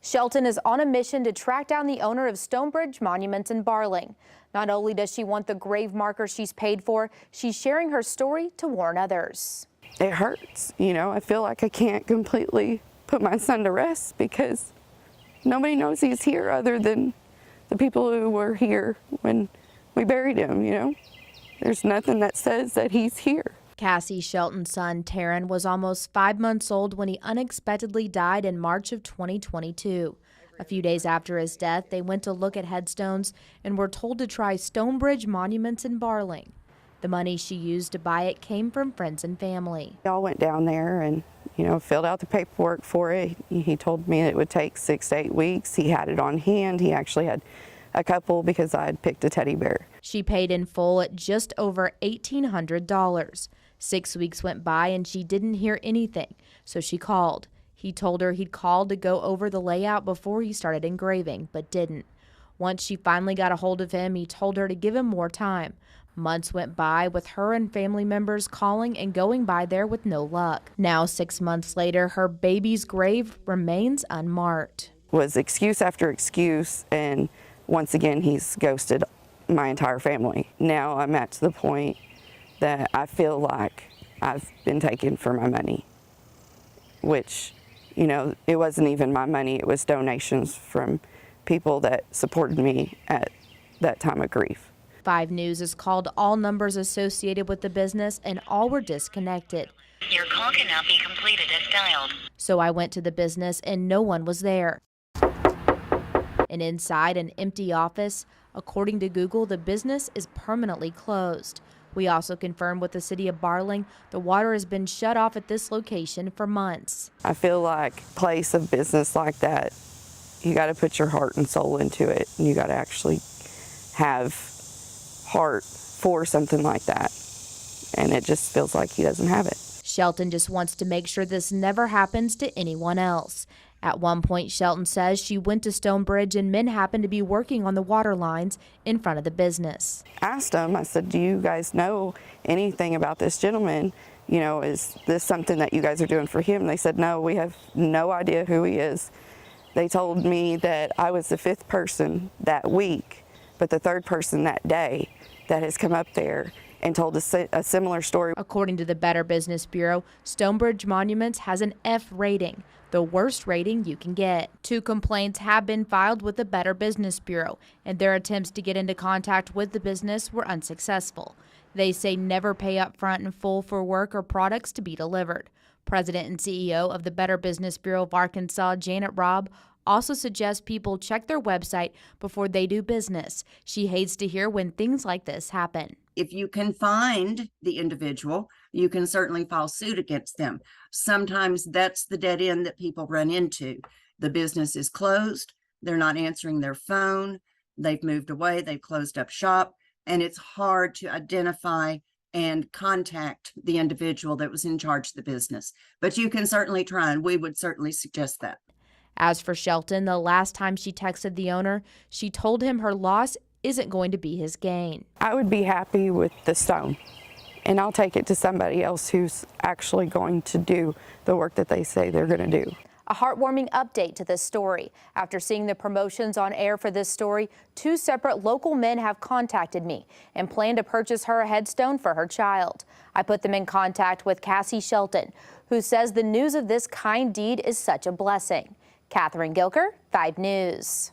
Shelton is on a mission to track down the owner of Stonebridge Monuments in Barling. Not only does she want the grave marker she's paid for, she's sharing her story to warn others. It hurts, I feel like I can't completely put my son to rest because nobody knows he's here other than the people who were here when we buried him, There's nothing that says that he's here. Cassie Shelton's son, Taryn, was almost 5 months old when he unexpectedly died in March of 2022. A few days after his death, they went to look at headstones and were told to try Stonebridge Monuments in Barling. The money she used to buy it came from friends and family. We all went down there and, filled out the paperwork for it. He told me it would take 6 to 8 weeks. He had it on hand. He actually had a couple because I had picked a teddy bear. She paid in full at just over $1,800. 6 weeks went by and she didn't hear anything, so she called. He told her he'd called to go over the layout before he started engraving, but didn't. Once she finally got a hold of him, he told her to give him more time. Months went by with her and family members calling and going by there with no luck. Now, 6 months later, her baby's grave remains unmarked. Was excuse after excuse, and once again, he's ghosted my entire family. Now I'm at the point that I feel like I've been taken for my money, which, it wasn't even my money. It was donations from people that supported me at that time of grief. 5 News has called all numbers associated with the business and all were disconnected. Your call cannot be completed as dialed. So I went to the business and no one was there. And inside an empty office, according to Google, the business is permanently closed. We also confirmed with the city of Barling the water has been shut off at this location for months. I feel like a place of business like that, you got to put your heart and soul into it, and you got to actually have heart for something like that. And it just feels like he doesn't have it. Shelton just wants to make sure this never happens to anyone else. At one point, Shelton says she went to Stonebridge and men happened to be working on the water lines in front of the business. Asked them, I said, do you guys know anything about this gentleman? Is this something that you guys are doing for him? They said, no, we have no idea who he is. They told me that I was the 5th person that week, but the 3rd person that day that has come up there and told a similar story. According to the Better Business Bureau, Stonebridge Monuments has an F rating, the worst rating you can get. 2 complaints have been filed with the Better Business Bureau, and their attempts to get into contact with the business were unsuccessful. They say never pay up front in full for work or products to be delivered. President and CEO of the Better Business Bureau of Arkansas, Janet Robb, also suggests people check their website before they do business. She hates to hear when things like this happen. If you can find the individual, you can certainly file suit against them. Sometimes that's the dead end that people run into. The business is closed, they're not answering their phone, they've moved away, they've closed up shop, and it's hard to identify and contact the individual that was in charge of the business. But you can certainly try, and we would certainly suggest that. As for Shelton, the last time she texted the owner, she told him her loss isn't going to be his gain. I would be happy with the stone, and I'll take it to somebody else who's actually going to do the work that they say they're going to do. A heartwarming update to this story. After seeing the promotions on air for this story, 2 separate local men have contacted me and plan to purchase her a headstone for her child. I put them in contact with Cassie Shelton, who says the news of this kind deed is such a blessing. Catherine Gilker, 5 News.